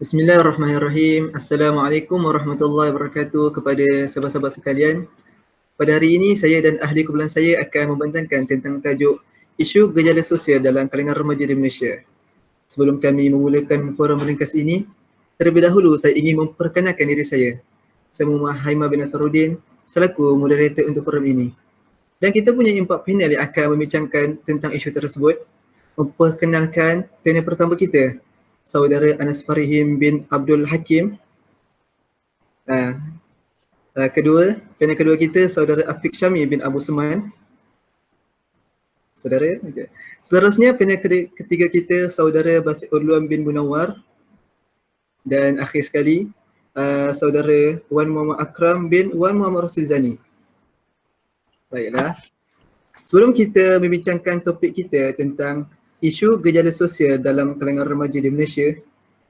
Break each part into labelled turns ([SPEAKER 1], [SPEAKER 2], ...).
[SPEAKER 1] Bismillahirrahmanirrahim. Assalamualaikum warahmatullahi wabarakatuh kepada sahabat-sahabat sekalian. Pada hari ini, saya dan ahli kumpulan saya akan membentangkan tentang tajuk isu gejala sosial dalam kalangan remaja di Malaysia. Sebelum kami memulakan forum ringkas ini, terlebih dahulu saya ingin memperkenalkan diri saya. Saya Muhammad Haimah bin Nasaruddin selaku moderator untuk forum ini. Dan kita punya 4 panel yang akan membincangkan tentang isu tersebut. Memperkenalkan panel pertama kita, Saudara Anas Farihim bin Abdul Hakim. Panel kedua kita, Saudara Afiq Syami bin Abu Seman. Saudara, okay. Seterusnya panel ketiga kita, Saudara Basit Urluan bin Munawar. Dan akhir sekali, Saudara Wan Muhammad Akram bin Wan Muhammad Rasul Zani. Baiklah. Sebelum kita membincangkan topik kita tentang isu gejala sosial dalam kalangan remaja di Malaysia,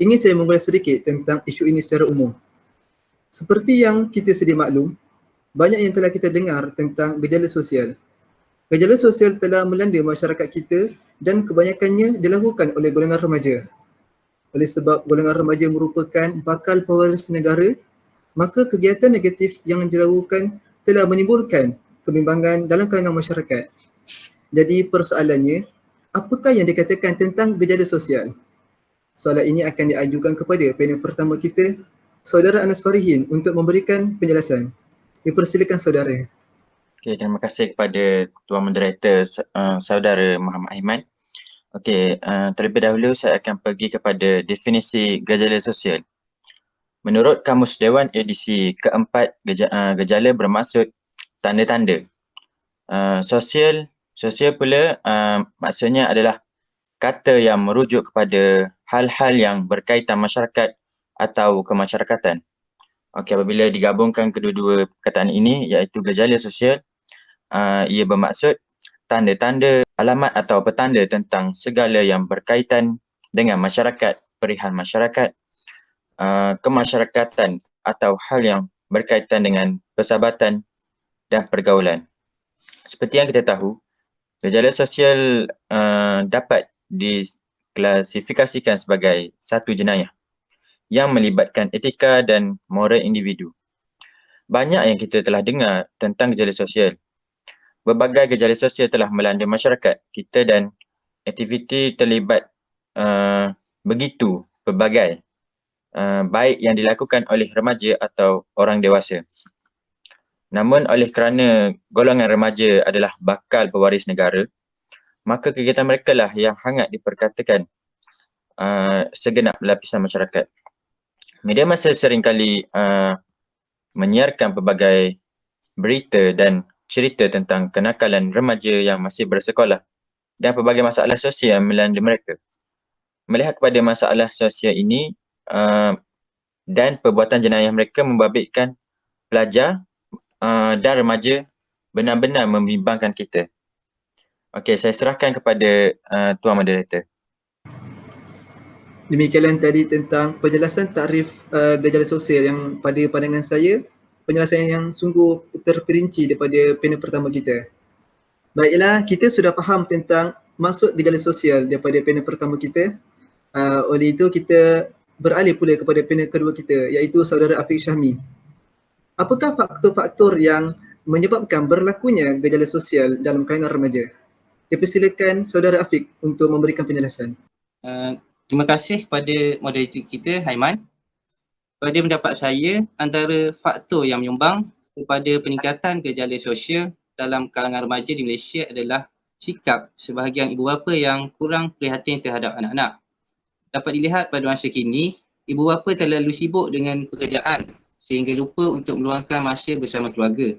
[SPEAKER 1] ingin saya mengulas sedikit tentang isu ini secara umum. Seperti yang kita sedia maklum, banyak yang telah kita dengar tentang gejala sosial. Gejala sosial telah melanda masyarakat kita dan kebanyakannya dilakukan oleh golongan remaja. Oleh sebab golongan remaja merupakan bakal pewaris negara, maka kegiatan negatif yang dilakukan telah menimbulkan kebimbangan dalam kalangan masyarakat. Jadi persoalannya, apakah yang dikatakan tentang gejala sosial? Soalan ini akan diajukan kepada panel pertama kita, Saudara Anas Farihin, untuk memberikan penjelasan. Dipersilakan saudara.
[SPEAKER 2] Okey, terima kasih kepada Tuan Moderator Saudara Muhammad Aiman. Okey, terlebih dahulu saya akan pergi kepada definisi gejala sosial. Menurut Kamus Dewan edisi keempat, gejala bermaksud tanda-tanda. Sosial pula maksudnya adalah kata yang merujuk kepada hal-hal yang berkaitan masyarakat atau kemasyarakatan. Okey, apabila digabungkan kedua-dua perkataan ini iaitu gejala sosial, ia bermaksud tanda-tanda, alamat atau petanda tentang segala yang berkaitan dengan masyarakat, perihal masyarakat, kemasyarakatan atau hal yang berkaitan dengan persahabatan dan pergaulan. Seperti yang kita tahu, gejala sosial dapat diklasifikasikan sebagai satu jenayah yang melibatkan etika dan moral individu. Banyak yang kita telah dengar tentang gejala sosial. Berbagai gejala sosial telah melanda masyarakat kita dan aktiviti terlibat begitu pelbagai, baik yang dilakukan oleh remaja atau orang dewasa. Namun oleh kerana golongan remaja adalah bakal pewaris negara, maka kegiatan mereka lah yang hangat diperkatakan segenap lapisan masyarakat. Media masa seringkali menyiarkan pelbagai berita dan cerita tentang kenakalan remaja yang masih bersekolah dan pelbagai masalah sosial yang melanda mereka. Melihat kepada masalah sosial ini dan perbuatan jenayah mereka membabitkan pelajar dan remaja benar-benar membimbangkan kita. Okey, saya serahkan kepada Tuan Moderator.
[SPEAKER 1] Demikianlah tadi tentang penjelasan takrif gejala sosial yang pada pandangan saya, penjelasan yang sungguh terperinci daripada panel pertama kita. Baiklah, kita sudah faham tentang maksud gejala sosial daripada panel pertama kita. Oleh itu kita beralih pula kepada panel kedua kita, iaitu Saudara Afiq Syami. Apakah faktor-faktor yang menyebabkan berlakunya gejala sosial dalam kalangan remaja? Dipersilakan Saudara Afiq untuk memberikan penjelasan.
[SPEAKER 3] Terima kasih kepada moderator kita, Haiman. Pada pendapat saya, antara faktor yang menyumbang kepada peningkatan gejala sosial dalam kalangan remaja di Malaysia adalah sikap sebahagian ibu bapa yang kurang prihatin terhadap anak-anak. Dapat dilihat pada masa kini, ibu bapa terlalu sibuk dengan pekerjaan sehingga lupa untuk meluangkan masa bersama keluarga.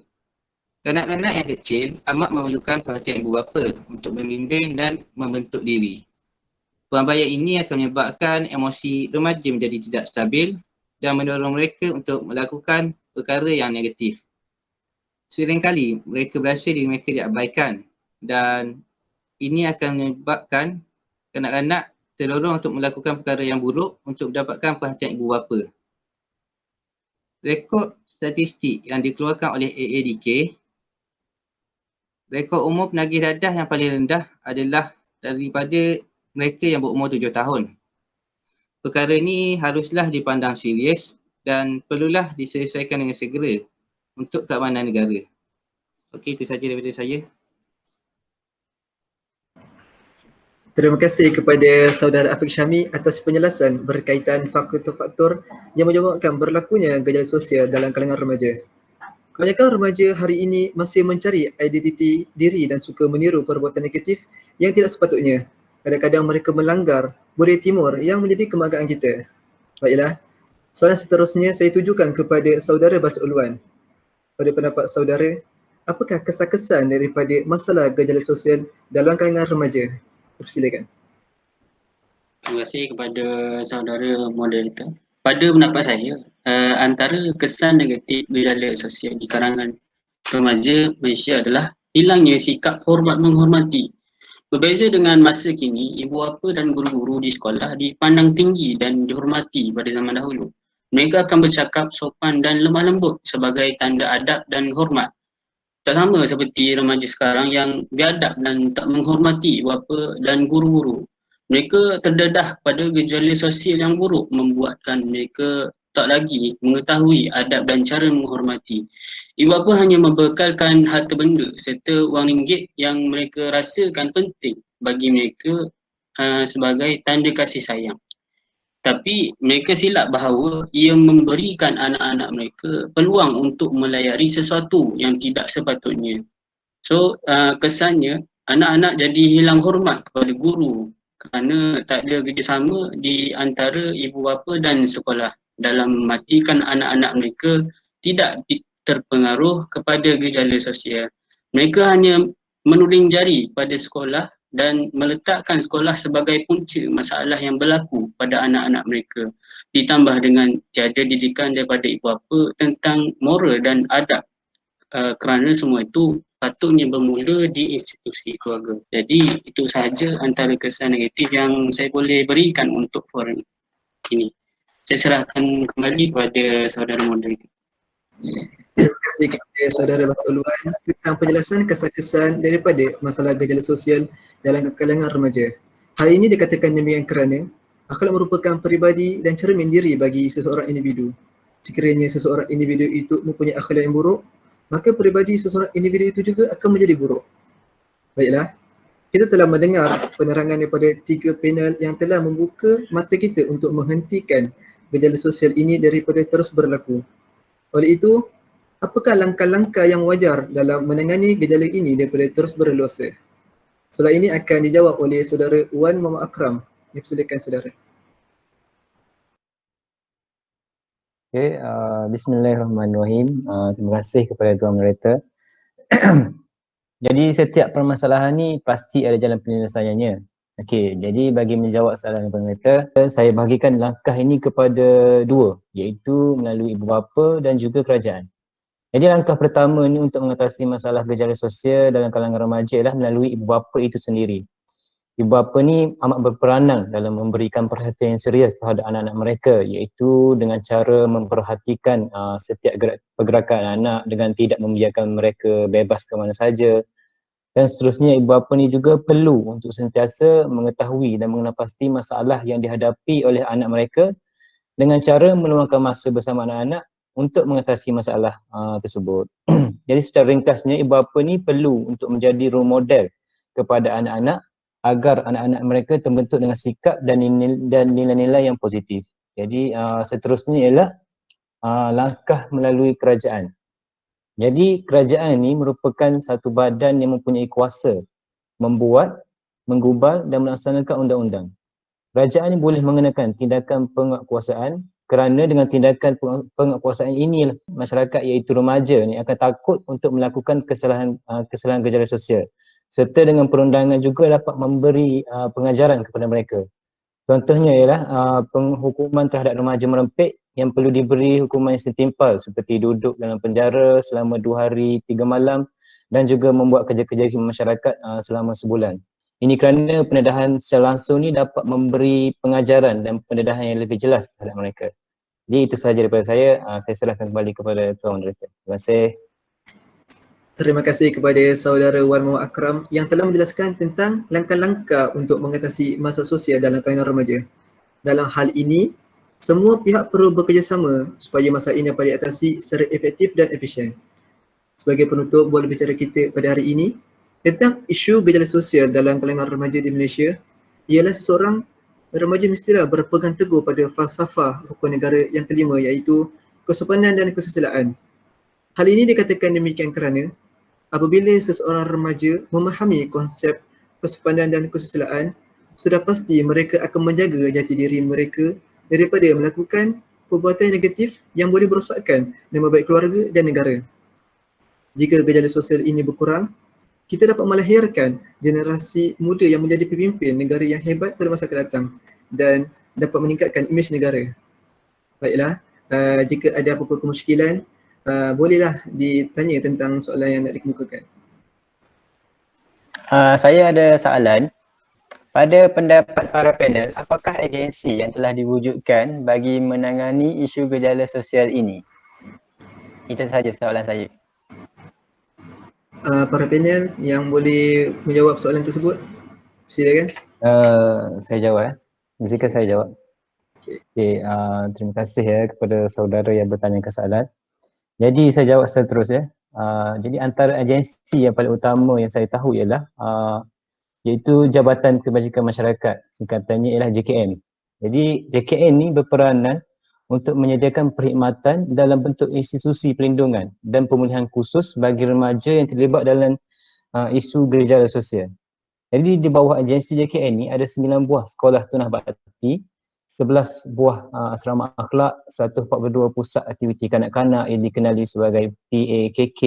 [SPEAKER 3] Kanak-kanak yang kecil amat memerlukan perhatian ibu bapa untuk membimbing dan membentuk diri. Pelambaian ini akan menyebabkan emosi remaja menjadi tidak stabil dan mendorong mereka untuk melakukan perkara yang negatif. Seringkali mereka berasa diri mereka diabaikan dan ini akan menyebabkan kanak-kanak terdorong untuk melakukan perkara yang buruk untuk mendapatkan perhatian ibu bapa. Rekod statistik yang dikeluarkan oleh AADK, rekod umur penagih dadah yang paling rendah adalah daripada mereka yang berumur 7 tahun. Perkara ini haruslah dipandang serius dan perlulah diselesaikan dengan segera untuk keamanan negara. Okey, itu saja daripada saya.
[SPEAKER 1] Terima kasih kepada Saudara Afiq Syami atas penjelasan berkaitan faktor-faktor yang menyebabkan berlakunya gejala sosial dalam kalangan remaja. Kebanyakan remaja hari ini masih mencari identiti diri dan suka meniru perbuatan negatif yang tidak sepatutnya. Kadang-kadang mereka melanggar budaya timur yang menjadi kebanggaan kita. Baiklah, soalan seterusnya saya tujukan kepada Saudara Basir Ulwan. Pada pendapat saudara, apakah kesan-kesan daripada masalah gejala sosial dalam kalangan remaja? Persilakan.
[SPEAKER 4] Terima kasih kepada saudara moderator. Pada pendapat saya, antara kesan negatif gejala sosial di kalangan remaja Malaysia adalah hilangnya sikap hormat menghormati. Berbeza dengan masa kini, ibu bapa dan guru-guru di sekolah dipandang tinggi dan dihormati pada zaman dahulu. Mereka akan bercakap sopan dan lemah lembut sebagai tanda adab dan hormat. Tak sama seperti remaja sekarang yang biadab dan tak menghormati ibu bapa dan guru-guru. Mereka terdedah pada gejala sosial yang buruk membuatkan mereka tak lagi mengetahui adab dan cara menghormati. Ibu bapa hanya membekalkan harta benda serta wang ringgit yang mereka rasakan penting bagi mereka sebagai tanda kasih sayang. Tapi mereka silap bahawa ia memberikan anak-anak mereka peluang untuk melayari sesuatu yang tidak sepatutnya. So kesannya anak-anak jadi hilang hormat kepada guru kerana tak ada kerjasama di antara ibu bapa dan sekolah dalam memastikan anak-anak mereka tidak terpengaruh kepada gejala sosial. Mereka hanya menuding jari pada sekolah dan meletakkan sekolah sebagai punca masalah yang berlaku pada anak-anak mereka. Ditambah dengan tiada didikan daripada ibu bapa tentang moral dan adab kerana semua itu patutnya bermula di institusi keluarga. Jadi itu sahaja antara kesan negatif yang saya boleh berikan untuk forum ini. Saya serahkan kembali kepada saudara moderator.
[SPEAKER 1] Terima kasih kepada Saudara Basir Ulwan tentang penjelasan kesan-kesan daripada masalah gejala sosial dalam kalangan remaja. Hal ini dikatakan demikian kerana akhlak merupakan peribadi dan cermin diri bagi seseorang individu. Sekiranya seseorang individu itu mempunyai akhlak yang buruk, maka peribadi seseorang individu itu juga akan menjadi buruk. Baiklah, kita telah mendengar penerangan daripada 3 panel yang telah membuka mata kita untuk menghentikan gejala sosial ini daripada terus berlaku. Oleh itu, apakah langkah-langkah yang wajar dalam menangani gejala ini daripada terus berluasa? Soalan ini akan dijawab oleh Saudara Wan Muhammad Akram. Silakan saudara.
[SPEAKER 5] Okay, bismillahirrahmanirrahim. Terima kasih kepada Tuan Moderator. Jadi setiap permasalahan ni pasti ada jalan penyelesaiannya. Okey, jadi bagi menjawab soalan Tuan Moderator, saya bahagikan langkah ini kepada 2, iaitu melalui ibu bapa dan juga kerajaan. Jadi langkah pertama ni untuk mengatasi masalah gejala sosial dalam kalangan remaja ialah melalui ibu bapa itu sendiri. Ibu bapa ni amat berperanan dalam memberikan perhatian yang serius terhadap anak-anak mereka, iaitu dengan cara memperhatikan setiap pergerakan anak dengan tidak membiarkan mereka bebas ke mana saja. Dan seterusnya, ibu bapa ni juga perlu untuk sentiasa mengetahui dan mengenal pasti masalah yang dihadapi oleh anak mereka dengan cara meluangkan masa bersama anak-anak untuk mengatasi masalah tersebut. Jadi secara ringkasnya, ibu bapa ni perlu untuk menjadi role model kepada anak-anak agar anak-anak mereka terbentuk dengan sikap dan nilai-nilai yang positif. Jadi seterusnya ialah langkah melalui kerajaan. Jadi kerajaan ni merupakan satu badan yang mempunyai kuasa membuat, menggubal dan melaksanakan undang-undang. Kerajaan ni boleh mengenakan tindakan penguatkuasaan kerana dengan tindakan penguatkuasaan ini masyarakat iaitu remaja ni akan takut untuk melakukan kesalahan gejala sosial. Serta dengan perundangan juga dapat memberi pengajaran kepada mereka. Contohnya ialah penghukuman terhadap remaja merempit yang perlu diberi hukuman yang setimpal seperti duduk dalam penjara selama 2 hari 3 malam dan juga membuat kerja-kerja masyarakat selama sebulan. Ini kerana pendedahan secara langsung ni dapat memberi pengajaran dan pendedahan yang lebih jelas terhadap mereka. Jadi itu sahaja daripada saya. Saya serahkan kembali kepada Tuan Moderator. Terima kasih.
[SPEAKER 1] Terima kasih kepada Saudara Wan Muhammad Akram yang telah menjelaskan tentang langkah-langkah untuk mengatasi masalah sosial dalam kalangan remaja. Dalam hal ini, semua pihak perlu bekerjasama supaya masalah ini dapat diatasi secara efektif dan efisien. Sebagai penutup bola bicara kita pada hari ini tentang isu gejala sosial dalam kalangan remaja di Malaysia, ialah seseorang remaja mestilah berpegang teguh pada falsafah rukun negara yang kelima, iaitu kesopanan dan kesusilaan. Hal ini dikatakan demikian kerana apabila seseorang remaja memahami konsep kesopanan dan kesusilaan, sudah pasti mereka akan menjaga jati diri mereka daripada melakukan perbuatan negatif yang boleh merosakkan nama baik keluarga dan negara. Jika gejala sosial ini berkurang, kita dapat melahirkan generasi muda yang menjadi pemimpin negara yang hebat pada masa akan datang dan dapat meningkatkan imej negara. Baiklah, jika ada apa-apa kemusykilan, bolehlah ditanya tentang soalan yang nak dikemukakan.
[SPEAKER 5] Saya ada soalan. Pada pendapat para panel, apakah agensi yang telah diwujudkan bagi menangani isu gejala sosial ini? Itu sahaja soalan saya.
[SPEAKER 1] Para panel yang boleh menjawab soalan tersebut, silakan.
[SPEAKER 5] Saya jawab. Jika saya jawab. Okay, terima kasih kepada saudara yang bertanya soalan. Jadi saya jawab seterusnya. Jadi antara agensi yang paling utama yang saya tahu ialah iaitu Jabatan Kebajikan Masyarakat, singkatannya ialah JKM. Jadi JKM ni berperanan untuk menyediakan perkhidmatan dalam bentuk institusi perlindungan dan pemulihan khusus bagi remaja yang terlibat dalam isu gejala sosial. Jadi di bawah agensi JKM ni ada 9 buah sekolah tunah bakti, 11 buah asrama akhlak, 142 pusat aktiviti kanak-kanak yang dikenali sebagai PAKK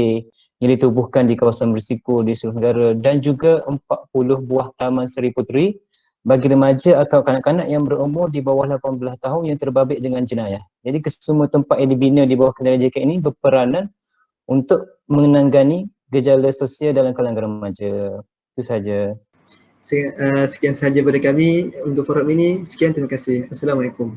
[SPEAKER 5] yang ditubuhkan di kawasan berisiko di seluruh negara, dan juga 40 buah taman seri puteri bagi remaja atau kanak-kanak yang berumur di bawah 18 tahun yang terbabit dengan jenayah. Jadi kesemua tempat yang dibina di bawah kendali JKM ini berperanan untuk menangani gejala sosial dalam kalangan remaja. Itu saja.
[SPEAKER 1] Sekian sahaja pada kami untuk forum ini. Sekian, terima kasih. Assalamualaikum.